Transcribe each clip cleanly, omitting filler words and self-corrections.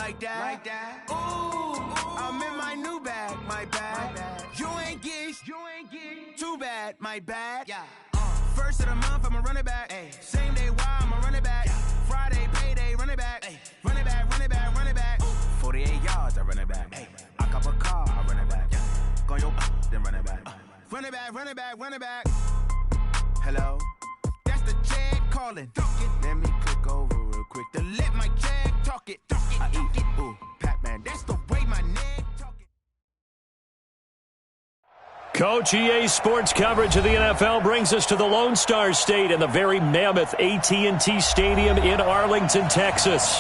like that. Ooh, I'm in my new bag, my bad. You ain't get too bad, my bad. Yeah. First of the month, I'ma run it back. Ay. Same day, why I'ma run it back. Friday, payday, run it back. Ay. Run it back, run it back, run it back. 48 yards, I run it back. Ay. I cop a car, I run it back. Yeah. Go your then run it back. Run it back, run it back, run it back. Hello, that's the check calling. Let me click over real quick to let my check talk it. I eat it, ooh, Pac-Man. That's the way my neck talk it. Coach, EA Sports coverage of the NFL brings us to the Lone Star State and the very mammoth AT&T Stadium in Arlington, Texas.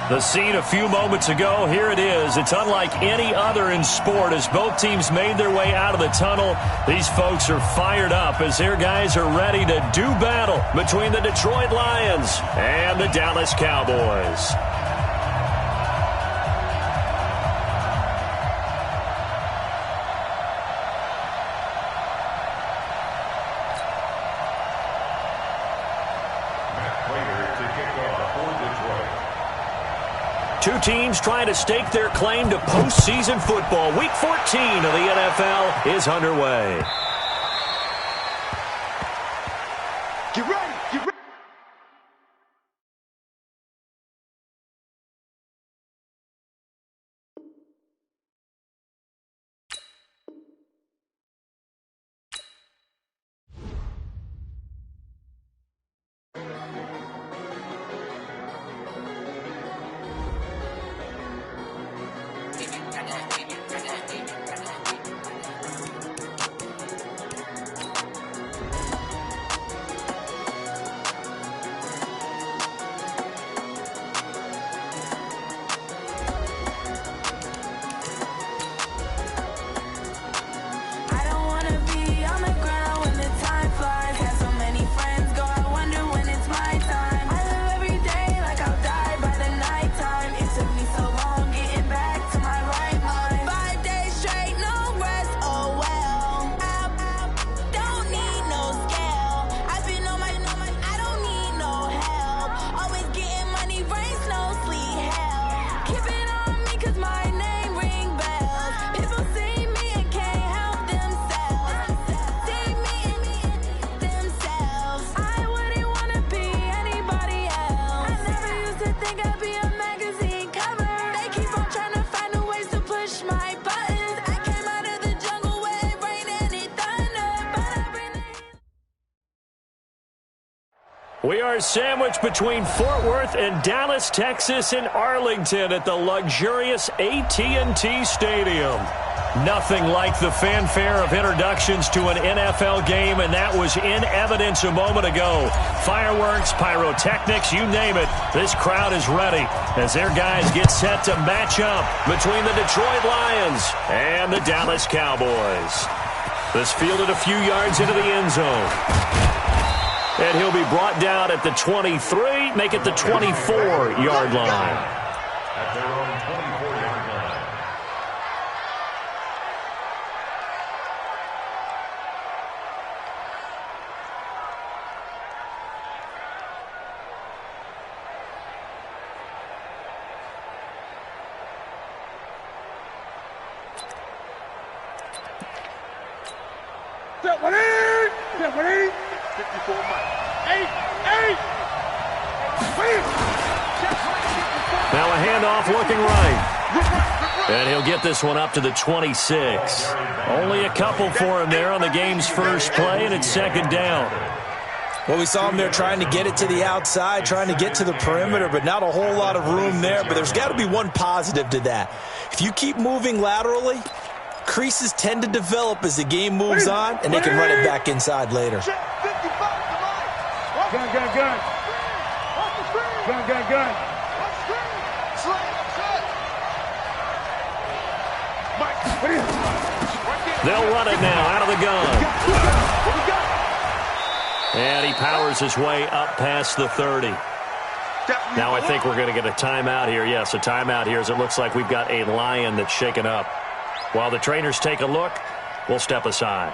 The scene a few moments ago, here it is. It's unlike any other in sport as both teams made their way out of the tunnel. These folks are fired up as their guys are ready to do battle between the Detroit Lions and the Dallas Cowboys. Two teams trying to stake their claim to postseason football. Week 14 of the NFL is underway. Get ready, get ready. We are sandwiched between Fort Worth and Dallas, Texas, and Arlington at the luxurious AT&T Stadium. Nothing like the fanfare of introductions to an NFL game, and that was in evidence a moment ago. Fireworks, pyrotechnics, you name it. This crowd is ready as their guys get set to match up between the Detroit Lions and the Dallas Cowboys. This fielded a few yards into the end zone. And he'll be brought down at the 23, make it the 24-yard line. At their own 24-yard line. Set one in! Set one in! 54 miles. Now a handoff looking right. And he'll get this one up to the 26. Only a couple for him there on the game's first play, and it's second down. Well, we saw him there trying to get it to the outside, trying to get to the perimeter, but not a whole lot of room there. But there's got to be one positive to that. If you keep moving laterally, creases tend to develop as the game moves on, and they can run it back inside later. Gun, gun, gun. Gun, gun, gun. They'll run it now out of the gun. And he powers his way up past the 30. Now I think we're going to get a timeout here. Yes, a timeout here as it looks like we've got a Lion that's shaken up. While the trainers take a look, we'll step aside.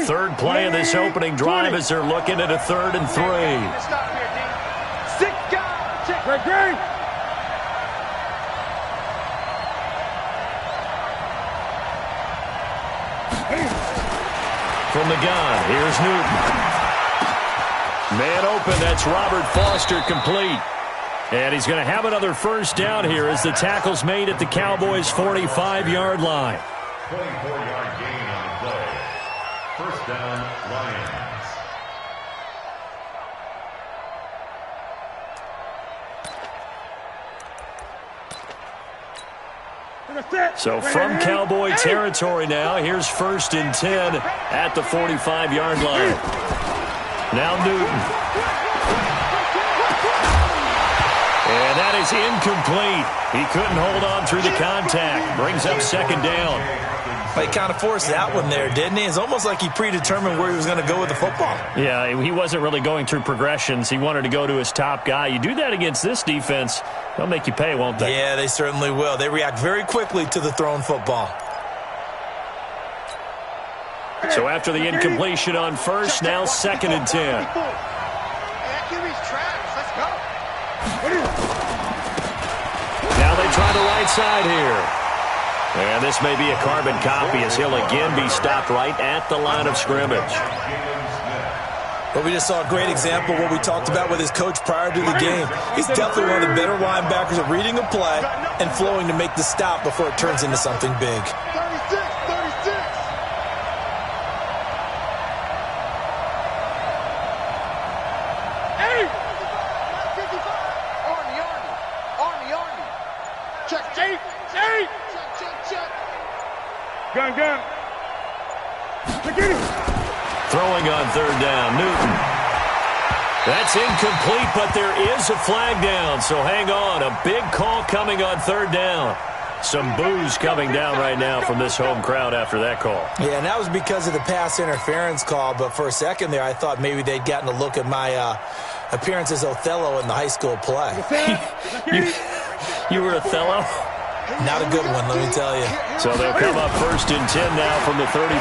Third play of this opening drive as they're looking at a 3rd and 3. Stop here, D. 6 guys. Check. Great. From the gun, here's Newton. Man open, that's Robert Foster, complete. And he's going to have another first down here as the tackle's made at the Cowboys' 45-yard line. 24-yard gain on the play. First down, Lions. So from Cowboy territory now, here's 1st and 10 at the 45-yard line. Now Newton. And that is incomplete. He couldn't hold on through the contact. Brings up 2nd down. He kind of forced that one there, didn't he? It's almost like he predetermined where he was going to go with the football. Yeah, he wasn't really going through progressions. He wanted to go to his top guy. You do that against this defense, they'll make you pay, won't they? Yeah, they certainly will. They react very quickly to the thrown football. So after the incompletion on 1st, now 2nd and 10. Now they try the right side here. And this may be a carbon copy as he'll again be stopped right at the line of scrimmage. But we just saw a great example of what we talked about with his coach prior to the game. He's definitely one of the better linebackers at reading a play and flowing to make the stop before it turns into something big. 36. Army. Check. Gun. Throwing on 3rd down, Newton. That's incomplete, but there is a flag down, so hang on. A big call coming on 3rd down. Some boos coming down right now from this home crowd after that call. Yeah, and that was because of the pass interference call, but for a second there I thought maybe they'd gotten a look at my appearance as Othello in the high school play. You were Othello? Not a good one, let me tell you. So they'll come up 1st and 10 now from the 33.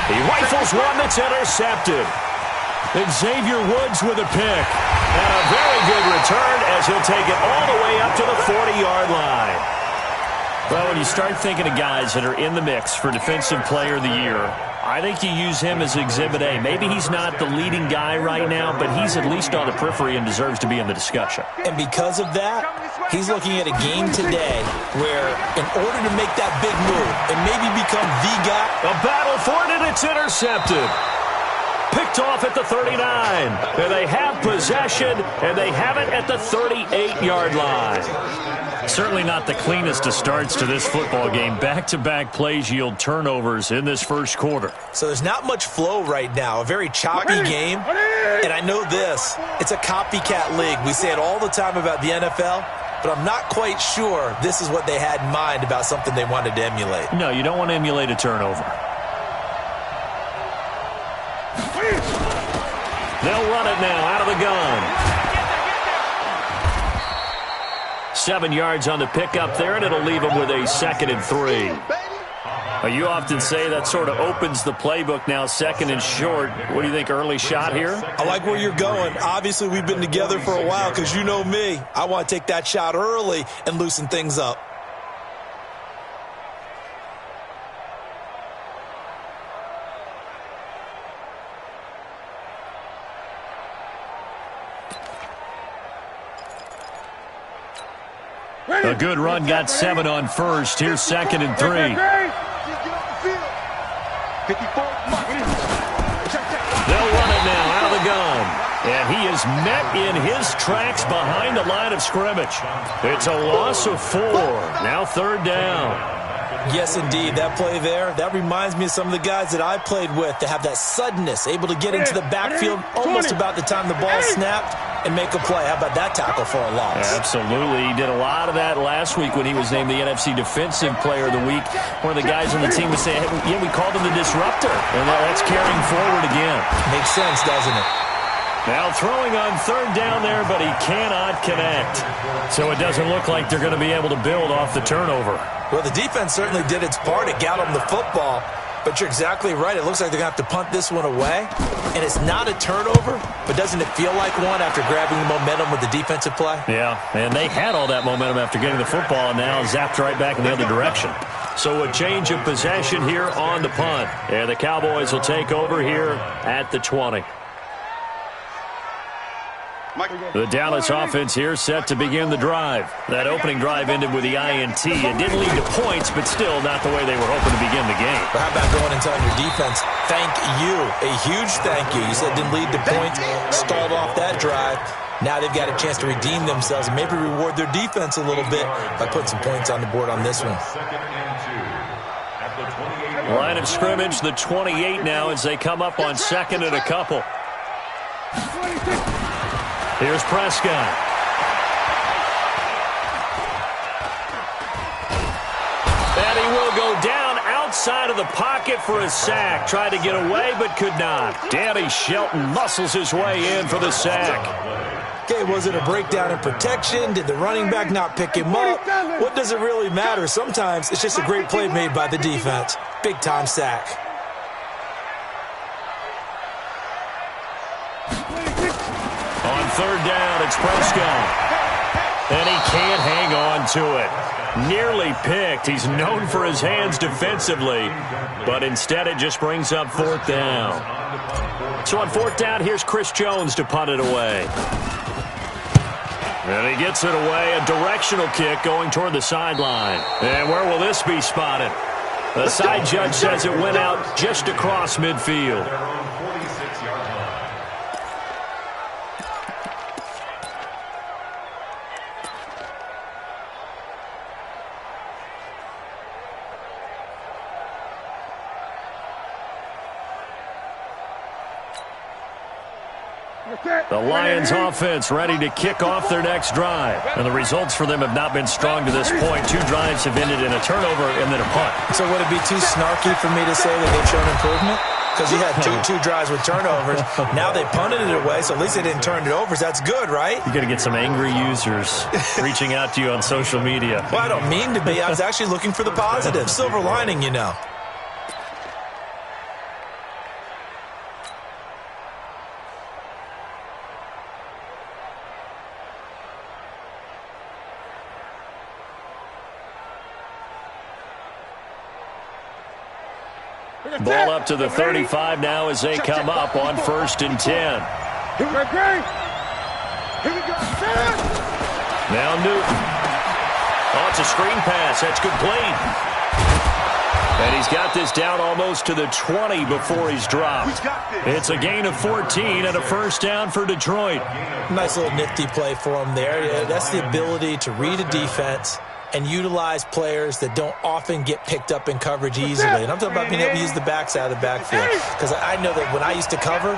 He rifles one that's intercepted. Xavier Woods with a pick. And a very good return as he'll take it all the way up to the 40-yard line. Well, when you start thinking of guys that are in the mix for Defensive Player of the Year, I think you use him as Exhibit A. Maybe he's not the leading guy right now, but he's at least on the periphery and deserves to be in the discussion. And because of that, he's looking at a game today where in order to make that big move and maybe become the guy. A battle for it, and it's intercepted. Picked off at the 39. And they have possession, and they have it at the 38-yard line. Certainly not the cleanest of starts to this football game. Back-to-back plays yield turnovers in this first quarter. So there's not much flow right now. A very choppy game. And I know this. It's a copycat league. We say it all the time about the NFL. But I'm not quite sure this is what they had in mind about something they wanted to emulate. No, you don't want to emulate a turnover. They'll run it now out of the gun. 7 yards on the pickup there, and it'll leave them with a 2nd and 3. You often say that sort of opens the playbook now, 2nd and short. What do you think, early shot here? I like where you're going. Obviously, we've been together for a while because you know me. I want to take that shot early and loosen things up. A good run, got 7 on 1st. Here's 2nd and 3. They'll run it now out of the gun. And he is met in his tracks behind the line of scrimmage. It's a loss of 4. Now 3rd down. Yes, indeed. That play there, that reminds me of some of the guys that I played with to have that suddenness, able to get into the backfield almost about the time the ball snapped and make a play. How about that tackle for a loss? Absolutely. He did a lot of that last week when he was named the NFC Defensive Player of the Week. One of the guys on the team was saying, hey, yeah, we called him the disruptor. And that's carrying forward again. Makes sense, doesn't it? Now throwing on third down there, but he cannot connect. So it doesn't look like they're going to be able to build off the turnover. Well, the defense certainly did its part. It got them the football. But you're exactly right. It looks like they're going to have to punt this one away. And it's not a turnover, but doesn't it feel like one after grabbing the momentum with the defensive play? Yeah, and they had all that momentum after getting the football and now zapped right back in the other direction. So a change of possession here on the punt. And the Cowboys will take over here at the 20. The Dallas offense here set to begin the drive. That opening drive ended with the INT. It didn't lead to points, but still not the way they were hoping to begin the game. But how about going and telling your defense, thank you, a huge thank you. You said it didn't lead to points, stalled off that drive. Now they've got a chance to redeem themselves and maybe reward their defense a little bit by putting some points on the board on this one. Line of scrimmage, the 28 now as they come up on second and a couple. Here's Prescott. And he will go down outside of the pocket for a sack. Tried to get away, but could not. Danny Shelton muscles his way in for the sack. Okay, was it a breakdown in protection? Did the running back not pick him up? What does it really matter? Sometimes it's just a great play made by the defense. Big-time sack. On third down, it's Prescott. And he can't hang on to it. Nearly picked. He's known for his hands defensively, but instead it just brings up fourth down. So on fourth down, here's Chris Jones to punt it away. And he gets it away, a directional kick going toward the sideline. And where will this be spotted? The side judge says it went out just across midfield. The Lions offense ready to kick off their next drive. And the results for them have not been strong to this point. 2 drives have ended in a turnover and then a punt. So would it be too snarky for me to say that they've shown improvement? Because you had two drives with turnovers. Now they punted it away, so at least they didn't turn it over. So that's good, right? You're going to get some angry users reaching out to you on social media. Well, I don't mean to be. I was actually looking for the positive. Silver lining, you know. Ball up to the 35 now as they come up on 1st and 10. Here we go. Now Newton. Oh, it's a screen pass. That's complete. And he's got this down almost to the 20 before he's dropped. It's a gain of 14 and a first down for Detroit. Nice little nifty play for him there. Yeah, that's the ability to read a defense and utilize players that don't often get picked up in coverage easily. And I'm talking about being able to use the backside of the backfield. Because I know that when I used to cover,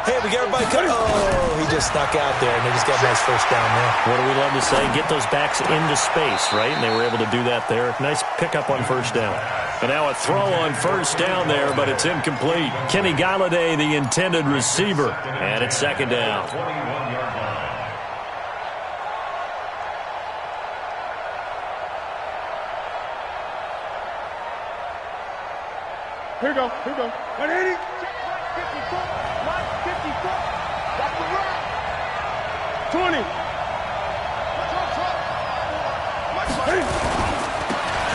hey, we got everybody cover. Oh, he just snuck out there, and they just got a nice first down there. What do we love to say? Get those backs into space, right? And they were able to do that there. Nice pickup on first down. And now a throw on first down there, but it's incomplete. Kenny Galladay, the intended receiver. And it's second down. Here we go. 180. 154. That's the run. 20.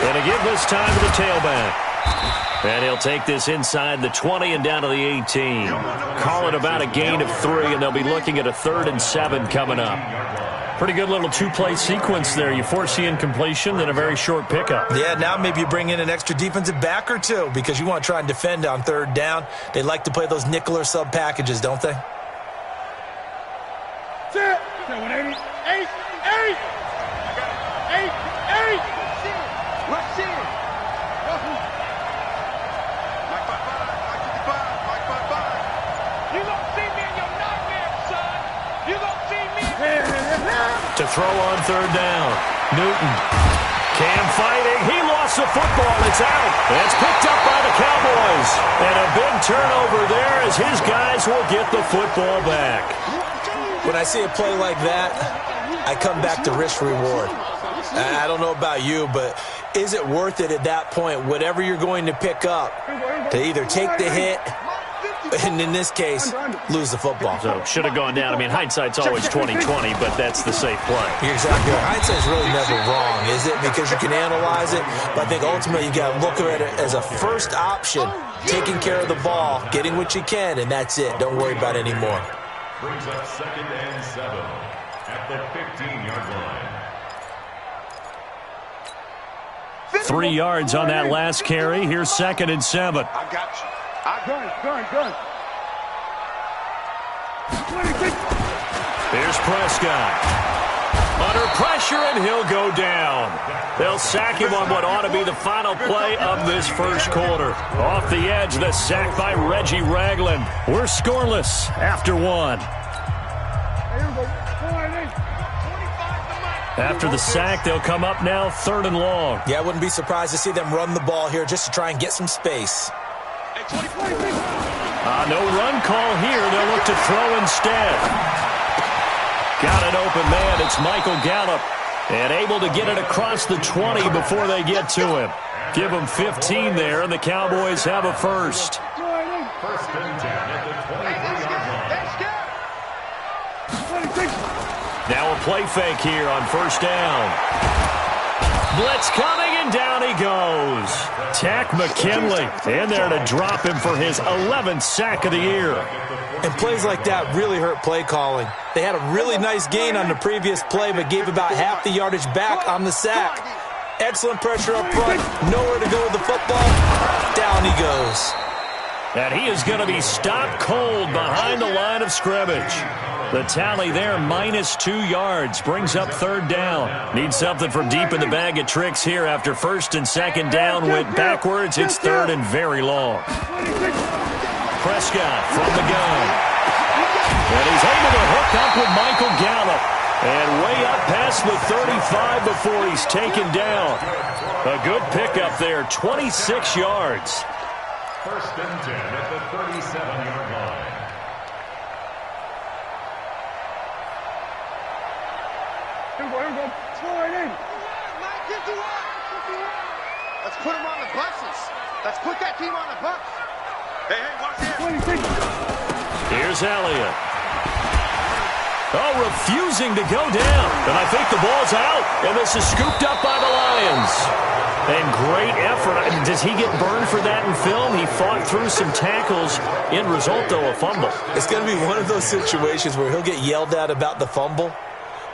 And to give this time to the tailback. And he'll take this inside the 20 and down to the 18. Call it about a gain of 3, and they'll be looking at a 3rd and 7 coming up. Pretty good little 2-play sequence there. You force the incompletion, then a very short pickup. Yeah, now maybe you bring in an extra defensive back or two because you want to try and defend on 3rd down. They like to play those nickel or sub packages, don't they? 180. 8. 8. Let's see it. You don't see me in your nightmare, son. You don't see me. To throw on 3rd down. Newton. Cam fighting. He lost the football. It's out. It's picked up by the Cowboys. And a big turnover there as his guys will get the football back. When I see a play like that, I come back to risk-reward. I don't know about you, but is it worth it at that point, whatever you're going to pick up, to either take the hit, and in this case, lose the football? So should have gone down. I mean, hindsight's always 20/20, but that's the safe play. You're exactly right. Hindsight's really never wrong, is it? Because you can analyze it, but I think ultimately you got to look at it as a first option, taking care of the ball, getting what you can, and that's it. Don't worry about it anymore. Brings up 2nd and 7 at the 15-yard line. 3 yards on that last carry. Here's 2nd and 7. I got you. Gun. Here's Prescott. Under pressure, and he'll go down. They'll sack him on what ought to be the final play of this first quarter. Off the edge, the sack by Reggie Ragland. We're scoreless after 1. After the sack, they'll come up now 3rd and long. Yeah, I wouldn't be surprised to see them run the ball here just to try and get some space. No run call here. They'll look to throw instead. Got an open man. It's Michael Gallup. And able to get it across the 20 before they get to him. Give him 15 there, and the Cowboys have a first. 1st and 10 at the 23-yard line. Now a play fake here on 1st down. Blitz coming, and down he goes. Tack McKinley in there to drop him for his 11th sack of the year. And plays like that really hurt play calling. They had a really nice gain on the previous play, but gave about half the yardage back on the sack. Excellent pressure up front. Nowhere to go with the football. Down he goes. And he is going to be stopped cold behind the line of scrimmage. The tally there, -2 yards, brings up 3rd down. Need something from deep in the bag of tricks here after 1st and 2nd down went backwards. It's 3rd and very long. Prescott from the gun. And he's able to hook up with Michael Gallup. And way up past the 35 before he's taken down. A good pickup there, 26 yards. 1st and 10 at the 37-yard line. Let's put him on the buses. Let's put that team on the bus. Hey, watch this. Here's Elliott. Oh, refusing to go down. And I think the ball's out. And this is scooped up by the Lions. And great effort. Does he get burned for that in film? He fought through some tackles. End result, though, a fumble. It's going to be one of those situations where he'll get yelled at about the fumble,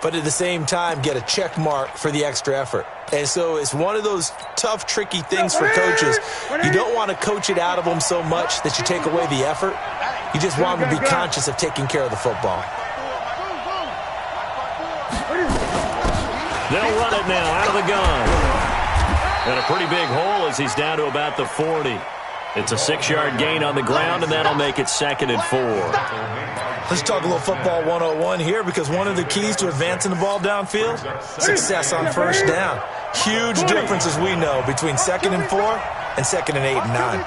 but at the same time get a check mark for the extra effort. And so it's one of those tough, tricky things for coaches. You don't want to coach it out of them so much that you take away the effort. You just want them to be conscious of taking care of the football. They'll run it now out of the gun. And a pretty big hole as he's down to about the 40. It's a 6-yard gain on the ground, and that'll make it 2nd and 4. Let's talk a little football 101 here, because one of the keys to advancing the ball downfield, success on 1st down. Huge difference, as we know, between 2nd and 4 and 2nd and 8 and 9.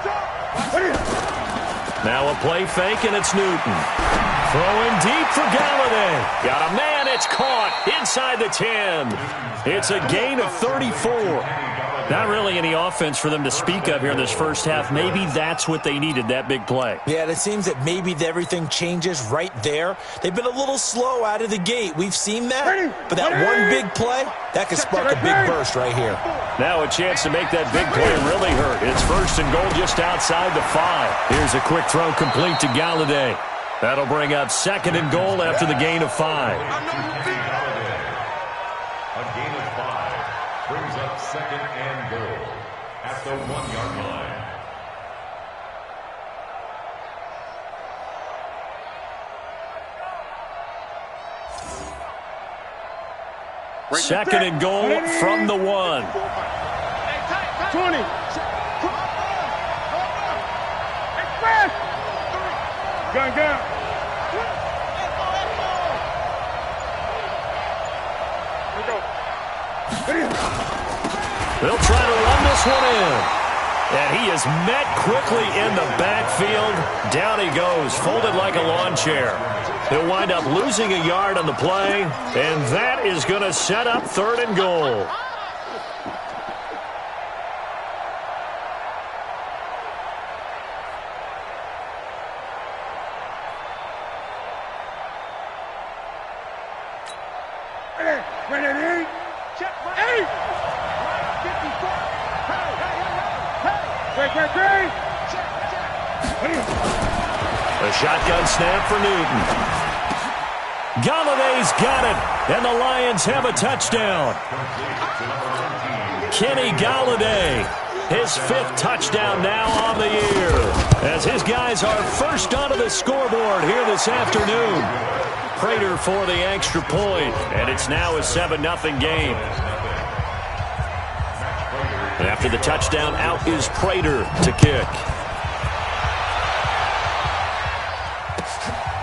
Now a play fake, and it's Newton. Throwing deep for Galladay. Got a man, it's caught inside the 10. It's a gain of 34. Not really any offense for them to speak of here in this first half. Maybe that's what they needed, that big play. Yeah, and it seems that maybe everything changes right there. They've been a little slow out of the gate. We've seen that. But that one big play, that could spark a big burst right here. Now a chance to make that big play really hurt. It's 1st and goal just outside the 5. Here's a quick throw complete to Galladay. That'll bring up 2nd and goal after the gain of 5. A gain of 5 brings up 2nd and goal at the 1-yard line. Second and goal from the 1. 20. Gun. They'll try to run this one in. And he is met quickly in the backfield. Down he goes, folded like a lawn chair. He'll wind up losing a yard on the play, and that is going to set up 3rd and goal. A shotgun snap for Newton. Galladay's got it, and the Lions have a touchdown. Kenny Galladay, his 5th touchdown now on the year, as his guys are first onto the scoreboard here this afternoon. Prater for the extra point, and it's now a 7-0 game. And after the touchdown, out is Prater to kick.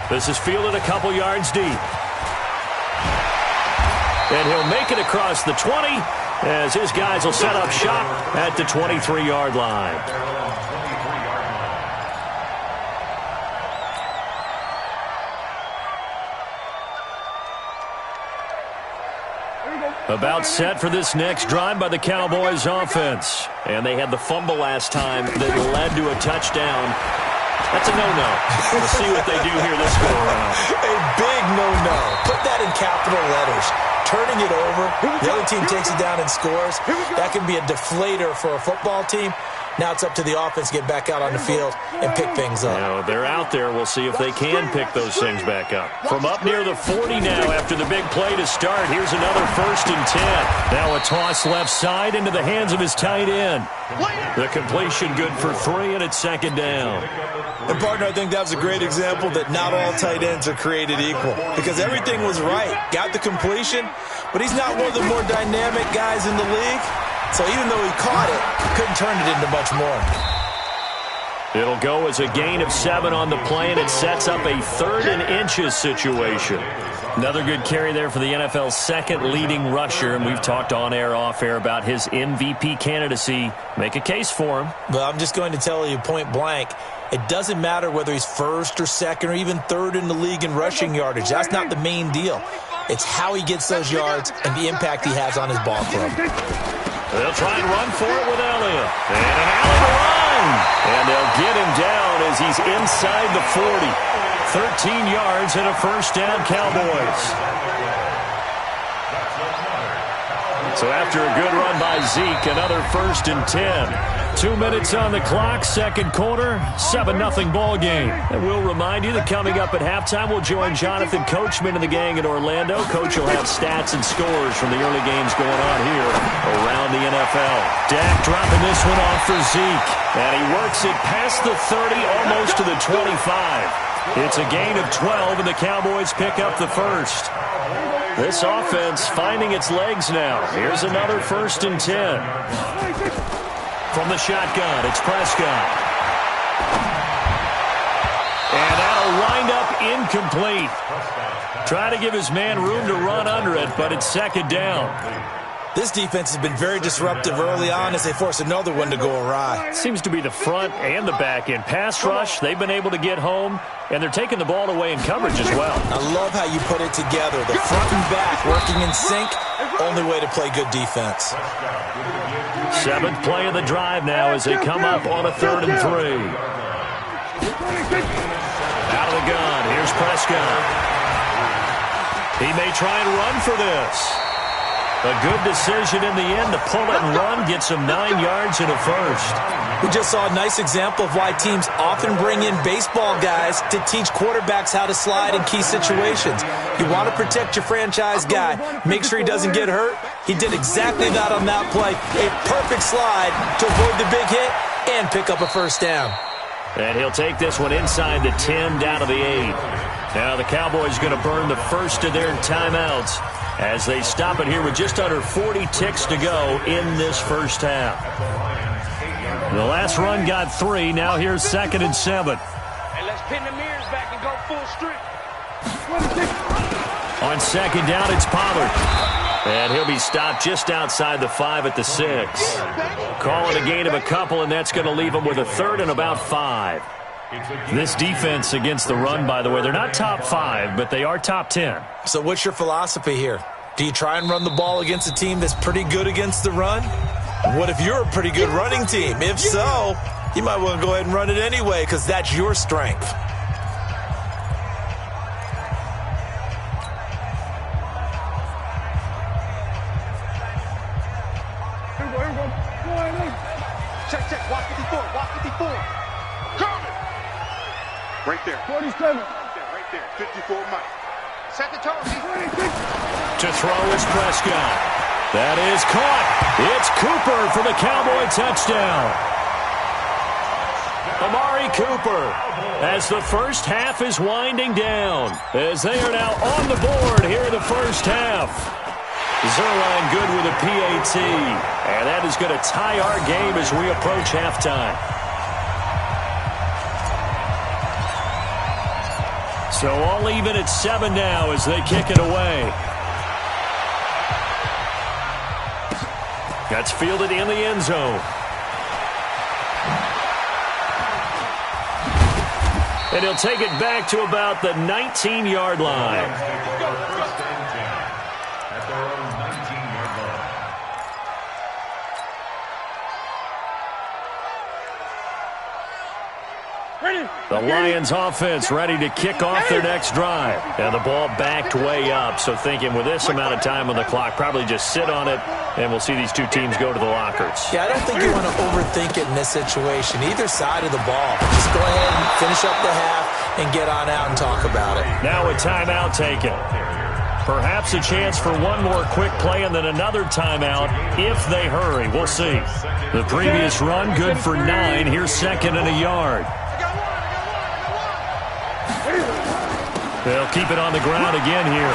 This is fielded a couple yards deep. And he'll make it across the 20 as his guys will set up shop at the 23-yard line. About set for this next drive by the Cowboys offense. And they had the fumble last time that led to a touchdown. That's a no-no. We'll see what they do here this go around. A big no-no. Put that in capital letters. Turning it over, the other team takes it down and scores. That can be a deflator for a football team. Now it's up to the offense to get back out on the field and pick things up. Now, they're out there. We'll see if they can pick those things back up. From up near the 40 now after the big play to start. Here's another 1st and 10. Now a toss left side into the hands of his tight end. The completion good for 3, and it's 2nd down. And, partner, I think that was a great example that not all tight ends are created equal because everything was right. Got the completion, but he's not one of the more dynamic guys in the league. So even though he caught it, couldn't turn it into much more. It'll go as a gain of 7 on the play, and it sets up a 3rd and inches situation. Another good carry there for the NFL's 2nd leading rusher, and we've talked on air, off air about his MVP candidacy. Make a case for him. Well, I'm just going to tell you point blank, it doesn't matter whether he's 1st or 2nd or even 3rd in the league in rushing yardage. That's not the main deal. It's how he gets those yards and the impact he has on his ball club. They'll try and run for it with Elliott. And an Allen run. And they'll get him down as he's inside the 40. 13 yards and a 1st down, Cowboys. So after a good run by Zeke, another 1st and 10. 2 minutes on the clock, 2nd quarter, 7-0 ball game. And we'll remind you that coming up at halftime, we'll join Jonathan Coachman and the gang in Orlando. Coach will have stats and scores from the early games going on here around the NFL. Dak dropping this one off for Zeke. And he works it past the 30, almost to the 25. It's a gain of 12, and the Cowboys pick up the 1st. This offense finding its legs now. Here's another 1st and 10. From the shotgun, it's Prescott. And that'll wind up incomplete. Try to give his man room to run under it, but it's 2nd down. This defense has been very disruptive early on as they force another one to go awry. Seems to be the front and the back end. Pass rush, they've been able to get home, and they're taking the ball away in coverage as well. I love how you put it together. The front and back working in sync, only way to play good defense. 7th play of the drive now as they come up on a 3rd and 3. Out of the gun, here's Prescott. He may try and run for this. A good decision in the end to pull it and run, gets him 9 yards and a 1st. We just saw a nice example of why teams often bring in baseball guys to teach quarterbacks how to slide in key situations. You want to protect your franchise guy. Make sure he doesn't get hurt. He did exactly that on that play. A perfect slide to avoid the big hit and pick up a 1st down. And he'll take this one inside the 10, down to the 8. Now the Cowboys going to burn the 1st of their timeouts as they stop it here with just under 40 ticks to go in this 1st half. The last run got 3. Now here's 2nd and 7. And let's pin the mirrors back and go full strip. On 2nd down, it's Pollard. And he'll be stopped just outside the 5 at the 6. Calling a gain of a couple, and that's going to leave him with a 3rd and about 5. This defense against the run, by the way, they're not top 5, but they are top 10. So what's your philosophy here? Do you try and run the ball against a team that's pretty good against the run? What if you're a pretty good running team? If so, you might want to go ahead and run it anyway because that's your strength. Check. Watch 54. Coming. Right there. 47. Right there. 54 Mike. Set the tone. To throw is Prescott. That is caught. It's Cooper for the Cowboy touchdown. Amari Cooper as the first half is winding down, as they are now on the board here in the first half. Zerline good with a PAT, and that is going to tie our game as we approach halftime. So all even at 7 now as they kick it away. That's fielded in the end zone. And he'll take it back to about the 19-yard line. At their own 19-yard line. The Lions offense ready to kick off their next drive. And the ball backed way up, so thinking with this amount of time on the clock, probably just sit on it, and we'll see these two teams go to the lockers. Yeah, I don't think you want to overthink it in this situation, either side of the ball. Just go ahead and finish up the half and get on out and talk about it. Now a timeout taken. Perhaps a chance for one more quick play and then another timeout if they hurry. We'll see. The previous run good for 9. Here's 2nd and a yard. They'll keep it on the ground again here.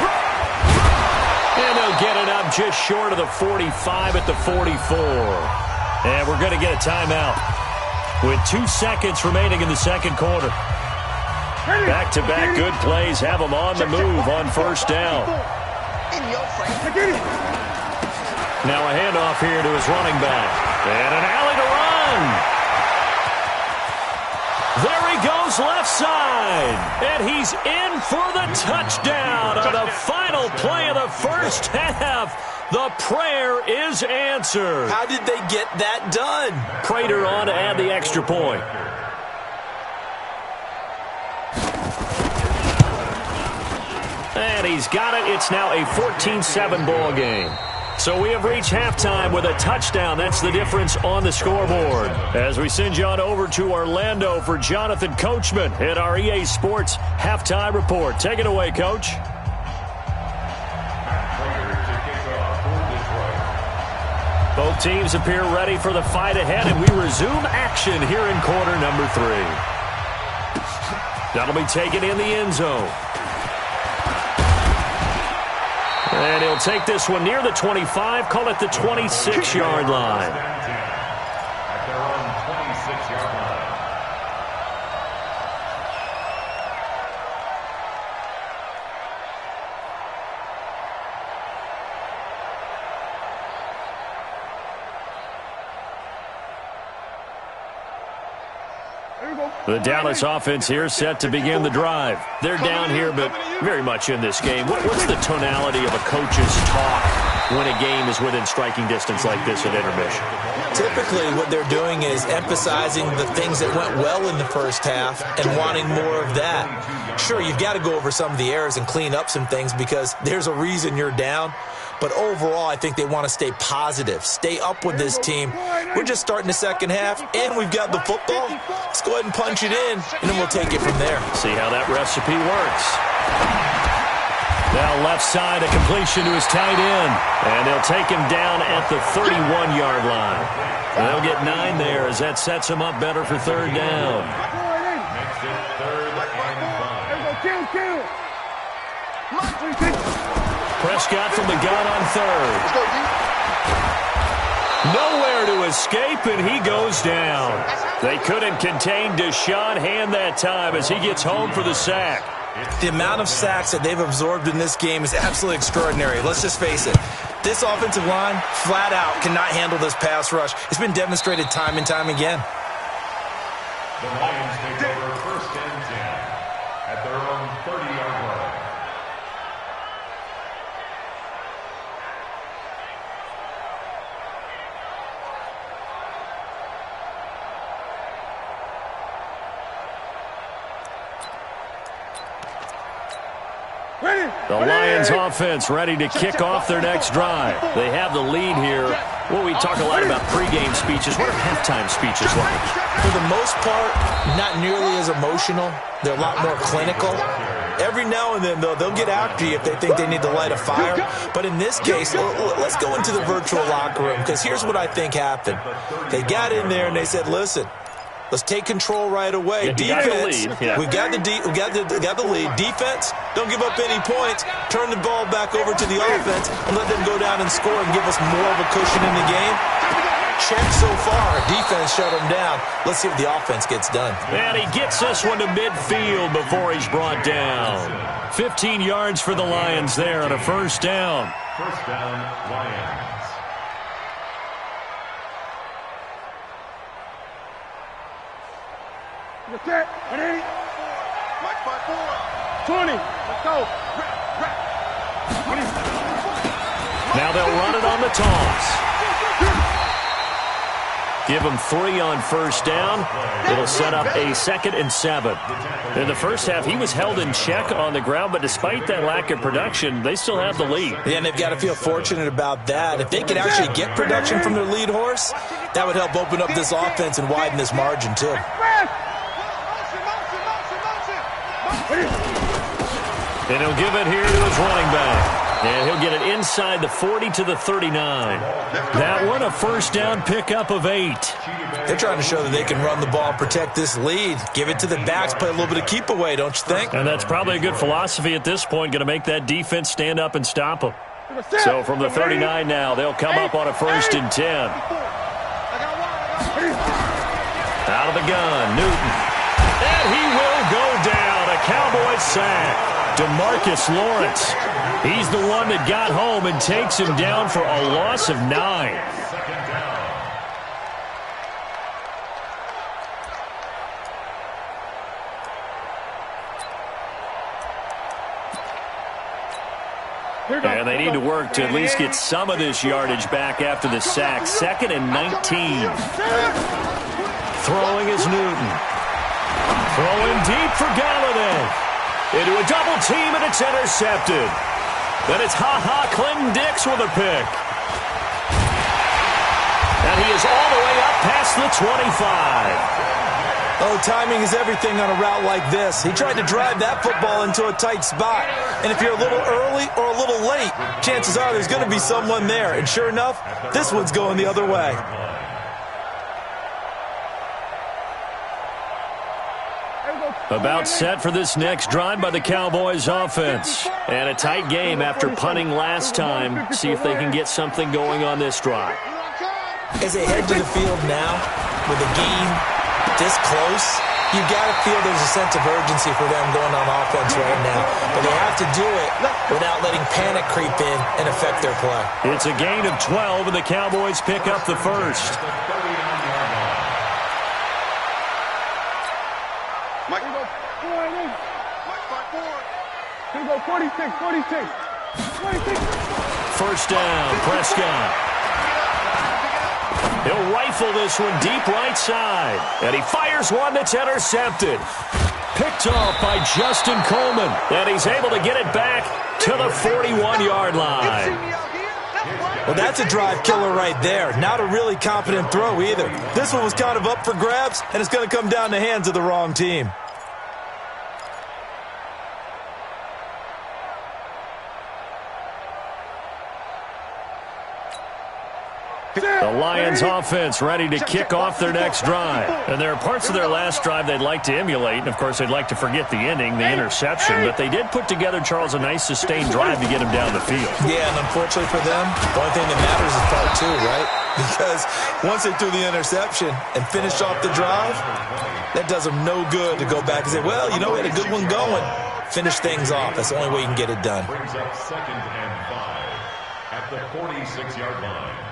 And they'll get it up just short of the 45 at the 44. And we're going to get a timeout with 2 seconds remaining in the second quarter. Back-to-back good plays have them on the move on first down. Now a handoff here to his running back. And an alley to run. There he goes left side. And he's in for the touchdown on the final play of the first half. The prayer is answered. How did they get that done? Prater on to add the extra point. And he's got it. It's now a 14-7 ball game. So we have reached halftime with a touchdown. That's the difference on the scoreboard. As we send you on over to Orlando for Jonathan Coachman at our EA Sports Halftime Report. Take it away, Coach. Both teams appear ready for the fight ahead, and we resume action here in quarter number 3. That'll be taken in the end zone. And he'll take this one near the 25, call it the 26-yard line. At their own 26-yard line. The Dallas offense here set to begin the drive. They're down here, but very much in this game. What's the tonality of a coach's talk when a game is within striking distance like this at intermission? Typically, what they're doing is emphasizing the things that went well in the first half and wanting more of that. Sure, you've got to go over some of the errors and clean up some things because there's a reason you're down. But overall, I think they want to stay positive, stay up with this team. We're just starting the second half, and we've got the football. Let's go ahead and punch it in, and then we'll take it from there. See how that recipe works. Now left side, a completion to his tight end. And they'll take him down at the 31-yard line. They'll get 9 there as that sets him up better for third down. Makes it 3rd and 5. Prescott from the gun on 3rd. Nowhere to escape, and he goes down. They couldn't contain Deshaun Hand that time as he gets home for the sack. The amount of sacks that they've absorbed in this game is absolutely extraordinary. Let's just face it. This offensive line, flat out, cannot handle this pass rush. It's been demonstrated time and time again. The Lions take over The Lions offense ready to kick off their next drive. They have the lead here. Well, we talk a lot about pregame speeches. What are halftime speeches like? For the most part, not nearly as emotional. They're a lot more clinical. Every now and then, though, they'll get after you if they think they need to light a fire. But in this case, let's go into the virtual locker room, because here's what I think happened. They got in there and they said, listen, let's take control right away. Yeah, defense, we got the lead. Defense, don't give up any points. Turn the ball back over to the offense and let them go down and score and give us more of a cushion in the game. Check so far. Defense shut him down. Let's see if the offense gets done. And he gets this one to midfield before he's brought down. 15 yards for the Lions there on a first down. First down, Lions. Ready? Mike 5-4. 20. Let's go. Now they'll run it on the toss. Give him 3 on first down. It'll set up a 2nd and 7. In the first half, he was held in check on the ground, but despite that lack of production, they still have the lead. Yeah, and they've got to feel fortunate about that. If they could actually get production from their lead horse, that would help open up this offense and widen this margin, too. And he'll give it here to his running back. And he'll get it inside the 40 to the 39. That one, a first down pickup of 8. They're trying to show that they can run the ball, protect this lead. Give it to the backs, play a little bit of keep away, don't you think? And that's probably a good philosophy at this point, going to make that defense stand up and stop them. So from the 39 now, they'll come up on a 1st and 10. Out of the gun, Newton. And he will go down. A Cowboys sack. DeMarcus Lawrence. He's the one that got home and takes him down for a loss of 9. And they need to work to at least get some of this yardage back after the sack. 2nd and 19. Throwing is Newton. Throwing deep for Galladay. Into a double team, and it's intercepted. Then it's Clinton Dix with a pick. And he is all the way up past the 25. Oh, timing is everything on a route like this. He tried to drive that football into a tight spot. And if you're a little early or a little late, chances are there's going to be someone there. And sure enough, this one's going the other way. About set for this next drive by the Cowboys offense. And a tight game after punting last time. See if they can get something going on this drive. As they head to the field now, with a game this close, you've got to feel there's a sense of urgency for them going on offense right now. But they have to do it without letting panic creep in and affect their play. It's a gain of 12, and the Cowboys pick up the first. Mike 5-4. Here we go, 46. First down, Prescott. He'll rifle this one deep right side. And he fires one that's intercepted. Picked off by Justin Coleman. And he's able to get it back to the 41-yard line. Well, that's a drive killer right there. Not a really confident throw either. This one was kind of up for grabs, and it's going to come down the hands of the wrong team. The Lions offense ready to kick off their next drive. And there are parts of their last drive they'd like to emulate. And, of course, they'd like to forget the ending, the interception. But they did put together, Charles, a nice sustained drive to get him down the field. Yeah, and unfortunately for them, the only thing that matters is part 2, right? Because once they threw the interception and finished off the drive, that does them no good to go back and say, well, you know, we had a good one going. Finish things off. That's the only way you can get it done. Brings up 2nd and 5 at the 46-yard line.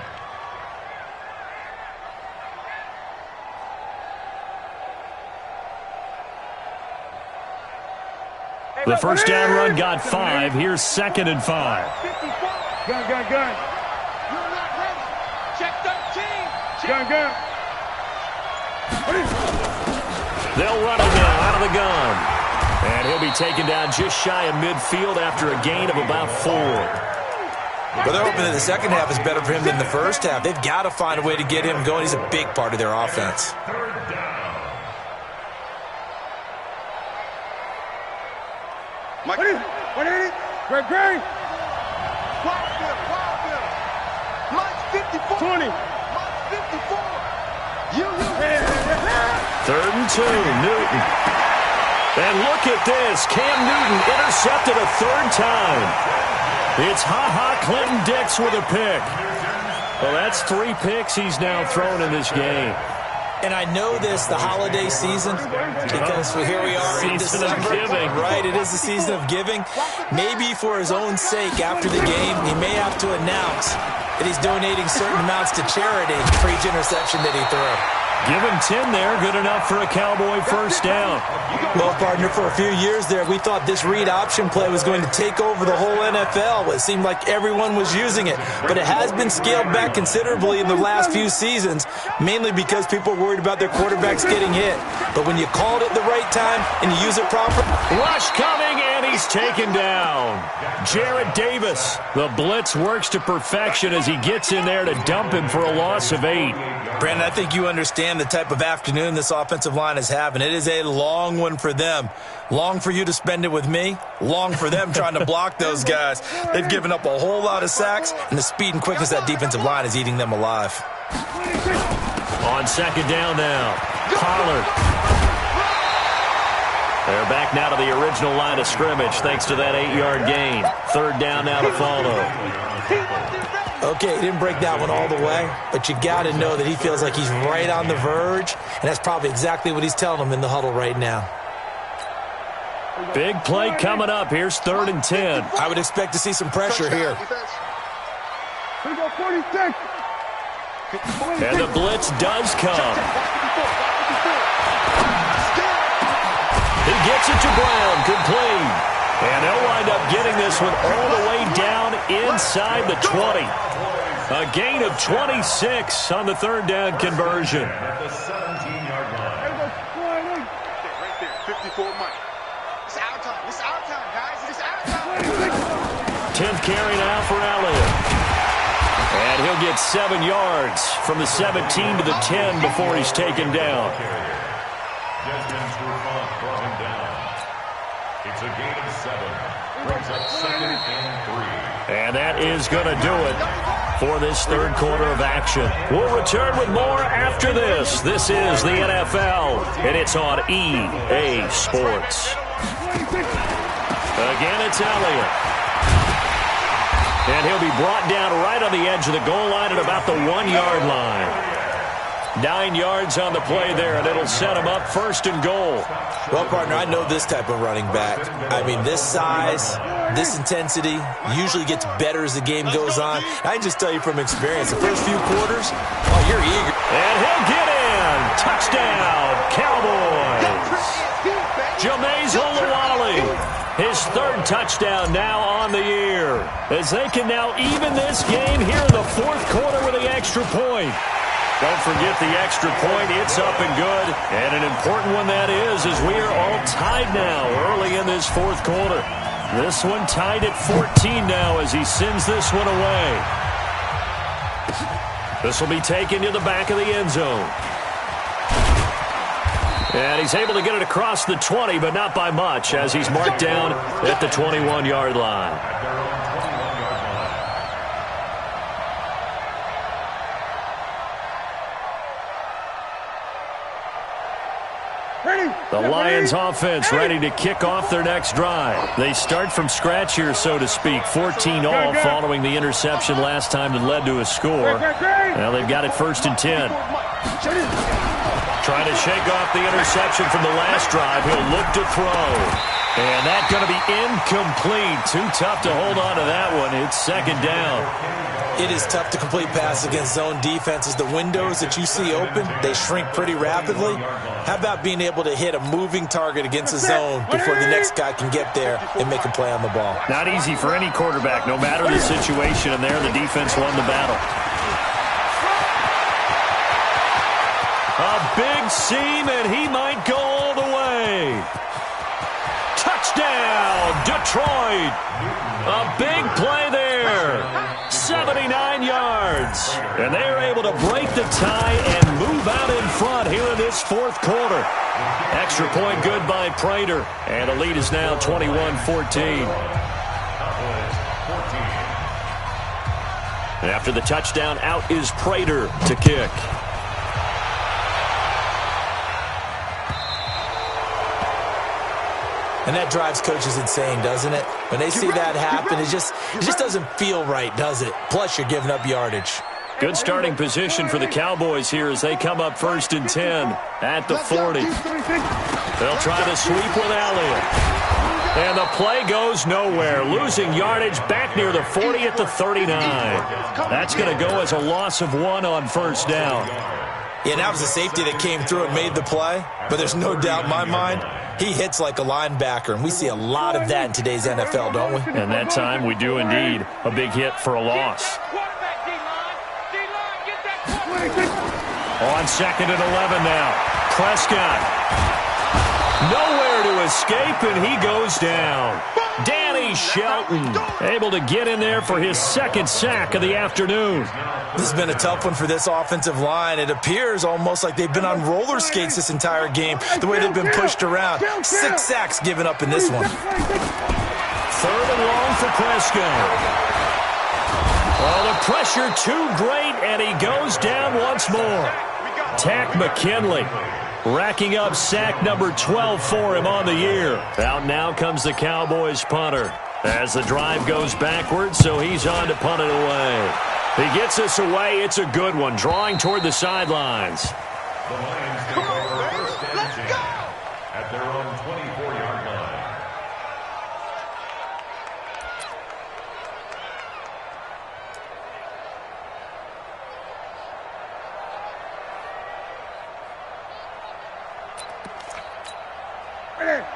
The first down run got 5. Here's 2nd and 5. Gun. You're not ready. Check 13. Gun. They'll run it now out of the gun. And He'll be taken down just shy of midfield after a gain of about 4. But they're hoping that the second half is better for him than the first half. They've got to find a way to get him going. He's a big part of their offense. Mike. 180. Great. Wild field. Mike's 54. 20. Mike's 54. Third and 2, Newton. And look at this. Cam Newton intercepted a third time. It's Clinton Dix with a pick. Well, that's 3 picks he's now thrown in this game. And I know this, the holiday season, because here we are in December. Season of giving. Right, it is the season of giving. Maybe for his own sake, after the game, he may have to announce that he's donating certain amounts to charity for each interception that he threw. Give him 10 there, good enough for a Cowboy first down. Well, partner, for a few years there, we thought this read option play was going to take over the whole NFL. It seemed like everyone was using it. But it has been scaled back considerably in the last few seasons, mainly because people are worried about their quarterbacks getting hit. But when you called it the right time and you use it properly... Rush coming, and he's taken down. Jarrett Davis. The blitz works to perfection as he gets in there to dump him for a loss of 8. Brandon, I think you understand the type of afternoon this offensive line is having. It is a long one for them. Long for you to spend it with me. Long for them trying to block those guys. They've given up a whole lot of sacks, and the speed and quickness of that defensive line is eating them alive. On second down now, Pollard. They're back now to the original line of scrimmage thanks to that 8-yard gain. Third down now to follow. Okay, he didn't break that one all the way, but you got to know that he feels like he's right on the verge, and that's probably exactly what he's telling them in the huddle right now. Big play coming up. Here's 3rd and 10. I would expect to see some pressure here. Here we go, 46. And the blitz does come. He gets it to Brown, complete. And they'll wind up getting this one all the way down inside the 20. A gain of 26 on the third down conversion. At the 17-yard line. Right there, 54 Mike. It's our time. It's our time, guys. It's our time. 10th carry now for Elliott. And he'll get 7 yards from the 17 to the 10 before he's taken down. Desmond Trufant brought him down. It's a gain of 7. Brings up 2nd and 3. And that is going to do it for this third quarter of action. We'll return with more after this. This is the NFL, and it's on EA Sports. Again, it's Elliott. And he'll be brought down right on the edge of the goal line at about the 1-yard line. 9 yards on the play there, and it'll set him up 1st and goal. Well, partner, I know this type of running back. I mean, this size, this intensity usually gets better as the game goes on. I can just tell you from experience, the first few quarters, oh, you're eager. And he'll get in. Touchdown, Cowboys. Jameis Olawale, his 3rd touchdown now on the year, as they can now even this game here in the 4th quarter with the extra point. Don't forget the extra point. It's up and good. And an important one that is, as we are all tied now early in this 4th quarter. This one tied at 14 now as he sends this one away. This will be taken to the back of the end zone. And he's able to get it across the 20, but not by much, as he's marked down at the 21-yard line. The Lions offense ready to kick off their next drive. They start from scratch here, so to speak. 14-all following the interception last time that led to a score. Now they've got it 1st and 10. Trying to shake off the interception from the last drive. He'll look to throw. And that's going to be incomplete. Too tough to hold on to that one. It's 2nd down. It is tough to complete passes against zone defenses. The windows that you see open, they shrink pretty rapidly. How about being able to hit a moving target against a zone before the next guy can get there and make a play on the ball? Not easy for any quarterback, no matter the situation, and there the defense won the battle. A big seam, and he might go all the way. touchdown, Detroit. A big play there. 79 yards. And they are able to break the tie and move out in front here in this fourth quarter. Extra point good by Prater. And the lead is now 21-14. After the touchdown, out is Prater to kick. And that drives coaches insane, doesn't it? When they see that happen, it just doesn't feel right, does it? Plus, you're giving up yardage. Good starting position for the Cowboys here as they come up 1st and 10 at the 40. They'll try to sweep with Elliott. And the play goes nowhere, losing yardage back near the 40 at the 39. That's going to go as a loss of 1 on 1st down. Yeah, that was a safety that came through and made the play. But there's no doubt in my mind, he hits like a linebacker, and we see a lot of that in today's NFL, don't we? And that time we do indeed. A big hit for a loss. On 2nd and 11 now. Prescott. Nowhere to escape, and he goes down. Danny Shelton able to get in there for his 2nd sack of the afternoon. This has been a tough one for this offensive line. It appears almost like they've been on roller skates this entire game, the way they've been pushed around. 6 sacks given up in this one. 3rd and long for Prescott. Well, the pressure too great, and he goes down once more. Tack McKinley racking up sack number 12 for him on the year. Out now comes the Cowboys punter as the drive goes backwards, so he's on to punt it away. He gets us away. It's a good one, drawing toward the sidelines. The Lions take over 1st and 10 at their own 24-yard line.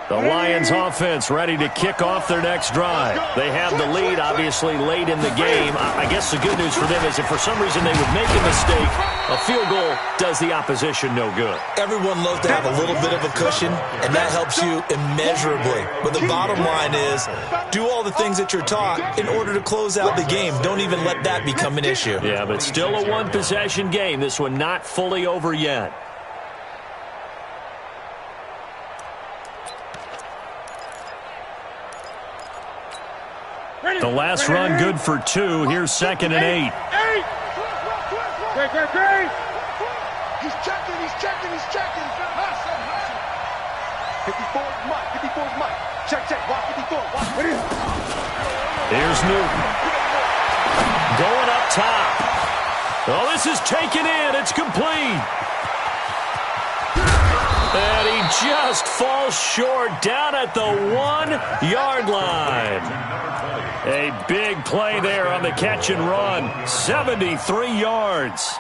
The Lions offense ready to kick off their next drive. They have the lead, obviously, late in the game. I guess the good news for them is if for some reason they would make a mistake, a field goal does the opposition no good. Everyone loves to have a little bit of a cushion, and that helps you immeasurably. But the bottom line is, do all the things that you're taught in order to close out the game. Don't even let that become an issue. Yeah, but still a one-possession game. This one not fully over yet. The last run good for 2. Here's 2nd and 8. Great. He's checking. 54 is Mike. Check. Watch 54. Here's Newton. Going up top. Oh, this is taken in. It's complete. And he just falls short down at the 1-yard line. A big play there on the catch and run. 73 yards.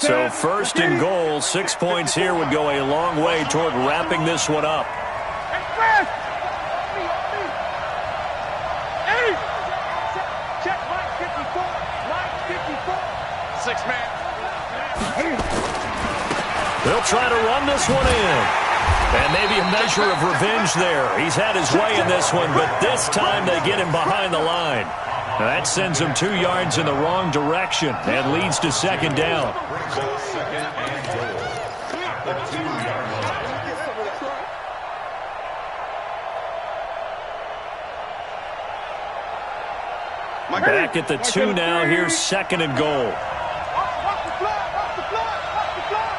So 1st and goal, 6 points here would go a long way toward wrapping this one up. Check Mike 54. Six-man. They'll try to run this one in. And maybe a measure of revenge there. He's had his way in this one, but this time they get him behind the line. Now that sends him 2 yards in the wrong direction and leads to 2nd down. Back at the 2 now. Here's 2nd and goal.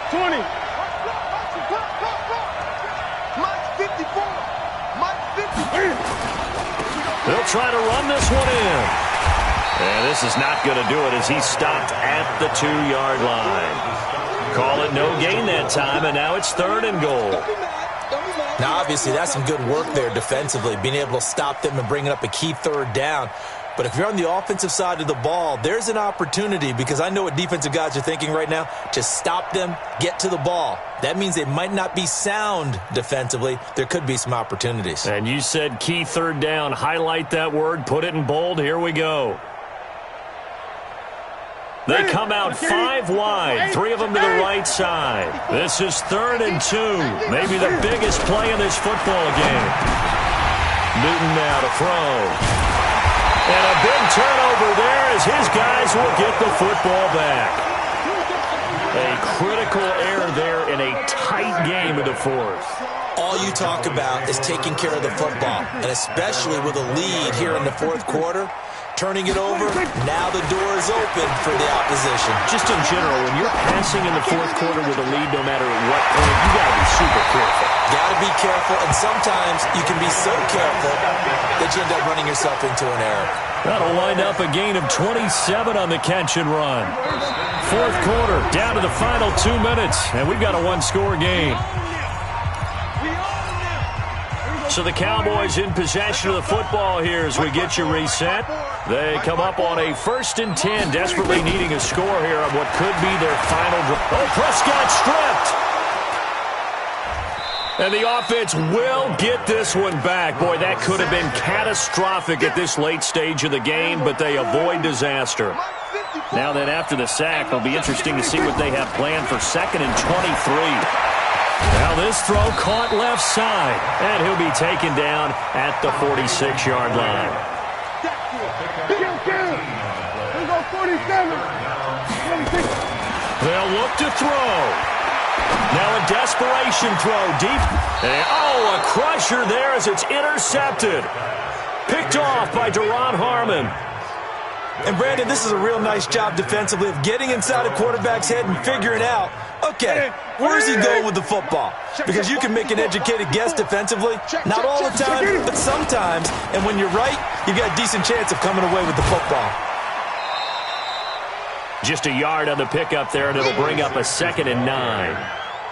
20. They'll try to run this one in. And this is not going to do it as he stopped at the 2-yard line. Call it no gain that time, and now it's 3rd and goal. Now, obviously, that's some good work there defensively, being able to stop them and bringing up a key 3rd down. But if you're on the offensive side of the ball, there's an opportunity, because I know what defensive guys are thinking right now, to stop them, get to the ball. That means they might not be sound defensively. There could be some opportunities. And you said key 3rd down. Highlight that word. Put it in bold. Here we go. They come out 5 wide, 3 of them to the right side. This is 3rd and 2. Maybe the biggest play in this football game. Newton now to throw. And a big turnover there as his guys will get the football back. A critical error there in a tight game in the fourth. All you talk about is taking care of the football, and especially with a lead here in the fourth quarter. Turning it over, now the door is open for the opposition. Just in general, when you're passing in the fourth quarter with a lead, no matter at what point, you got to be super careful. Got to be careful, and sometimes you can be so careful that you end up running yourself into an error. That'll wind up a gain of 27 on the catch and run. Fourth quarter, down to the final 2 minutes, and we've got a one-score game. So the Cowboys in possession of the football here as we get you reset. They come up on a 1st and 10, desperately needing a score here on what could be their final drive. Oh, Prescott stripped. And the offense will get this one back. Boy, that could have been catastrophic at this late stage of the game, but they avoid disaster. Now then, after the sack, it'll be interesting to see what they have planned for 2nd and 23. Now this throw caught left side, and he'll be taken down at the 46-yard line. They'll look to throw. Now a desperation throw deep. And, a crusher there as it's intercepted. Picked off by Deron Harmon. And, Brandon, this is a real nice job defensively of getting inside a quarterback's head and figuring out, okay, where's he going with the football? Because you can make an educated guess defensively, not all the time, but sometimes. And when you're right, you've got a decent chance of coming away with the football. Just a yard on the pickup there, and it'll bring up a 2nd and 9.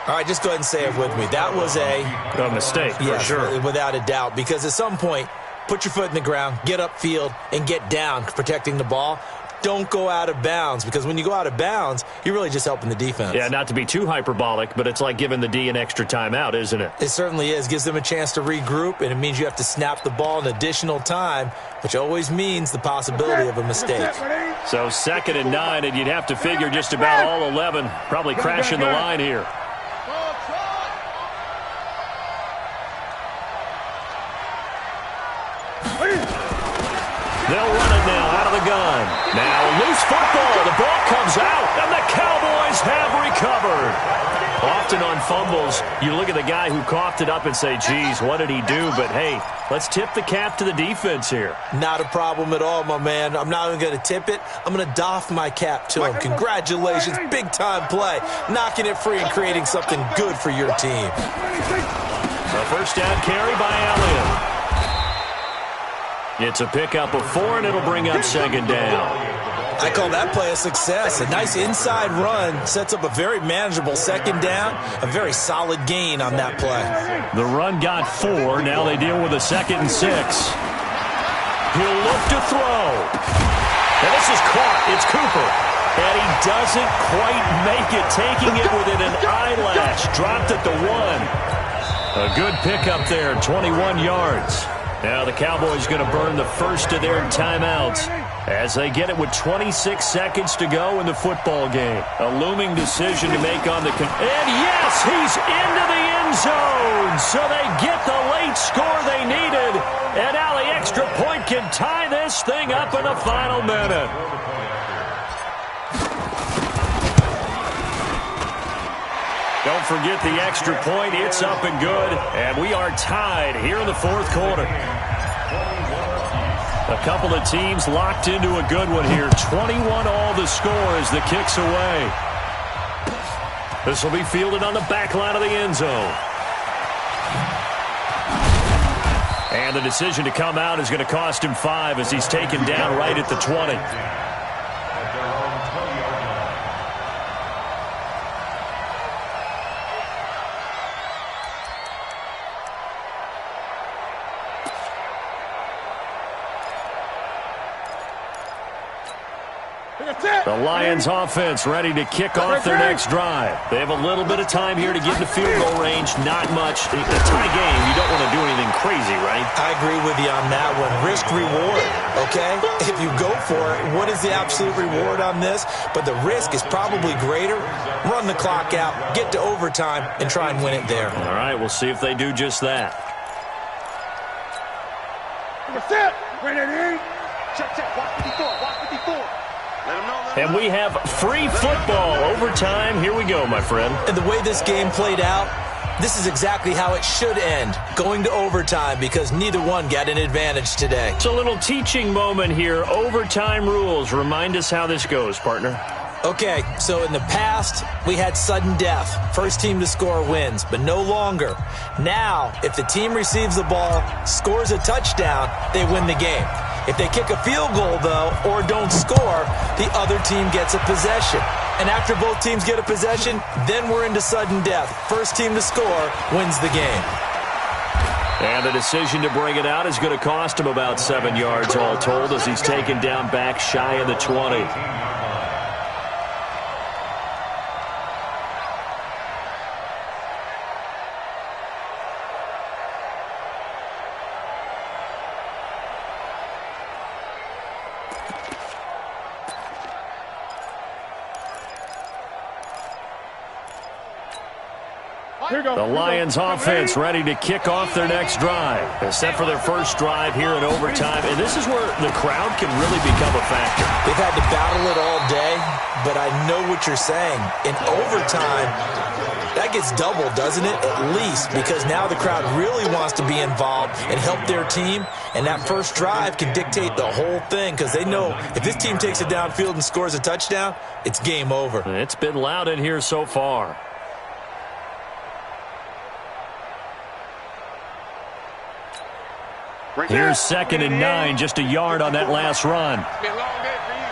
All right, just go ahead and say it with me. That was a mistake, for sure. Without a doubt, because at some point, put your foot in the ground, get upfield, and get down protecting the ball. Don't go out of bounds, because when you go out of bounds, you're really just helping the defense. Yeah, not to be too hyperbolic, but it's like giving the D an extra timeout, isn't it? It certainly is. Gives them a chance to regroup, and it means you have to snap the ball an additional time, which always means the possibility of a mistake. So 2nd and 9, and you'd have to figure just about all 11 probably crashing the line here. They'll run it now out of the gun. Now loose football. The ball comes out, and the Cowboys have recovered. Often on fumbles, you look at the guy who coughed it up and say, geez, what did he do? But, hey, let's tip the cap to the defense here. Not a problem at all, my man. I'm not even going to tip it. I'm going to doff my cap to him. Congratulations. Big-time play. Knocking it free and creating something good for your team. A first down carry by Allen. It's a pickup of 4, and it'll bring up 2nd down. I call that play a success. A nice inside run sets up a very manageable 2nd down. A very solid gain on that play. The run got 4. Now they deal with a 2nd and 6. He'll look to throw. And this is caught. It's Cooper. And he doesn't quite make it, taking it within an eyelash. Dropped at the 1. A good pickup there, 21 yards. Now the Cowboys going to burn the first of their timeouts as they get it with 26 seconds to go in the football game. A looming decision to make on the... And yes, he's into the end zone. So they get the late score they needed. And now the extra point can tie this thing up in the final minute. Don't forget the extra point. It's up and good. And we are tied here in the fourth quarter. A couple of teams locked into a good one here. 21 all the score as the kick's away. This will be fielded on the back line of the end zone. And the decision to come out is going to cost him 5 as he's taken down right at the 20. The Lions offense ready to kick off their next drive. They have a little bit of time here to get into field goal range. Not much. In a tie game, you don't want to do anything crazy, right? I agree with you on that one. Risk-reward, okay? If you go for it, what is the absolute reward on this? But the risk is probably greater. Run the clock out, get to overtime, and try and win it there. All right, we'll see if they do just that. Set. Grenade. Check. Watch 54. Watch 54. Let him know. And we have free football overtime. Here we go, my friend. And the way this game played out, this is exactly how it should end, going to overtime, because neither one got an advantage today. It's a little teaching moment here. Overtime rules. Remind us how this goes, partner. Okay, so in the past, we had sudden death. First team to score wins, but no longer. Now, if the team receives the ball, scores a touchdown, they win the game. If they kick a field goal, though, or don't score, the other team gets a possession. And after both teams get a possession, then we're into sudden death. First team to score wins the game. And the decision to bring it out is going to cost him about 7 yards all told as he's taken down back shy of the 20. The Lions offense ready to kick off their next drive. They're set for their first drive here in overtime. And this is where the crowd can really become a factor. They've had to battle it all day, but I know what you're saying. In overtime, that gets doubled, doesn't it? At least, because now the crowd really wants to be involved and help their team. And that first drive can dictate the whole thing, because they know if this team takes it downfield and scores a touchdown, it's game over. It's been loud in here so far. Here's 2nd and 9, just a yard on that last run. It's been a long day for you.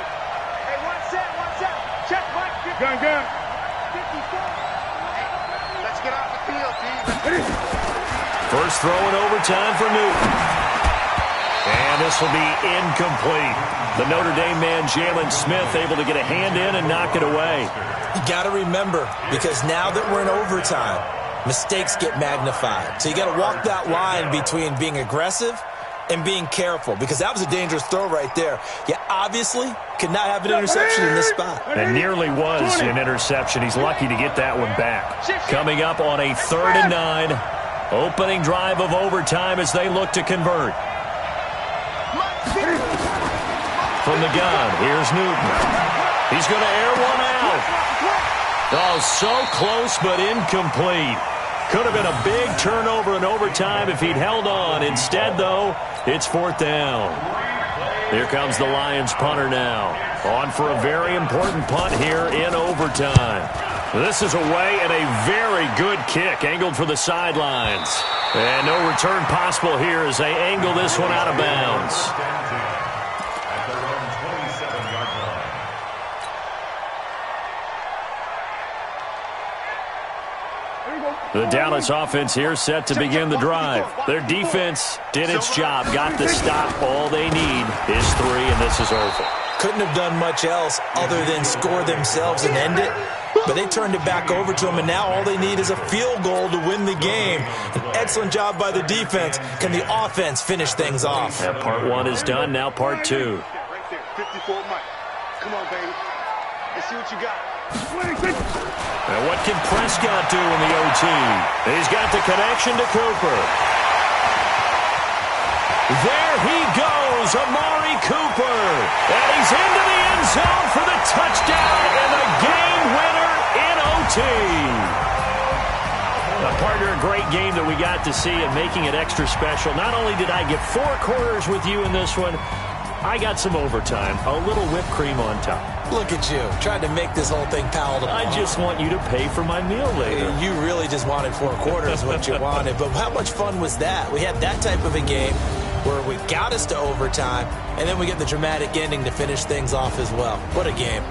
Hey, one set. Check, Mike. Gun. 54. Let's get off the field, team. First throw in overtime for Newton. And this will be incomplete. The Notre Dame man, Jalen Smith, able to get a hand in and knock it away. You got to remember, because now that we're in overtime, mistakes get magnified. So you got to walk that line between being aggressive and being careful, because that was a dangerous throw right there. You obviously could not have an interception in this spot. And nearly was an interception. He's lucky to get that one back. Coming up on a 3rd and 9. Opening drive of overtime as they look to convert. From the gun, here's Newton. He's going to air one out. Oh, so close but incomplete. Could have been a big turnover in overtime if he'd held on. Instead, though, it's 4th down. Here comes the Lions punter now. On for a very important punt here in overtime. This is away and a very good kick, angled for the sidelines. And no return possible here as they angle this one out of bounds. At their own 27-yard line. The Dallas offense here set to begin the drive. Their defense did its job, got the stop. All they need is 3, and this is over. Couldn't have done much else other than score themselves and end it. But they turned it back over to them, and now all they need is a field goal to win the game. An excellent job by the defense. Can the offense finish things off? Yeah, part 1 is done, now part 2. Right there, 54 Mike. Come on, baby. Let's see what you got. And what can Prescott do in the OT? He's got the connection to Cooper. There he goes, Amari Cooper. And he's into the end zone for the touchdown and the game winner in OT. Partner, a great game that we got to see and making it extra special. Not only did I get 4 quarters with you in this one, I got some overtime, a little whipped cream on top. Look at you, trying to make this whole thing palatable. I just want you to pay for my meal later. You really just wanted 4 quarters, what you wanted. But how much fun was that? We had that type of a game where we got us to overtime, and then we get the dramatic ending to finish things off as well. What a game.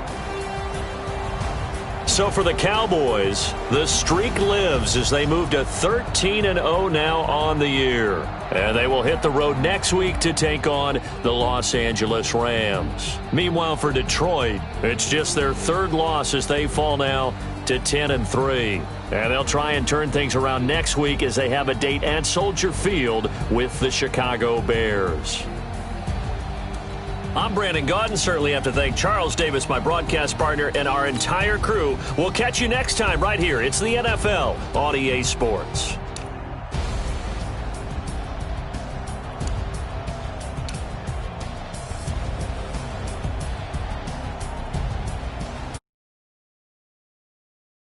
So for the Cowboys, the streak lives as they move to 13-0 now on the year. And they will hit the road next week to take on the Los Angeles Rams. Meanwhile, for Detroit, it's just their 3rd loss as they fall now to 10-3. And they'll try and turn things around next week as they have a date at Soldier Field with the Chicago Bears. I'm Brandon Gaudin. Certainly have to thank Charles Davis, my broadcast partner, and our entire crew. We'll catch you next time right here. It's the NFL on EA Sports.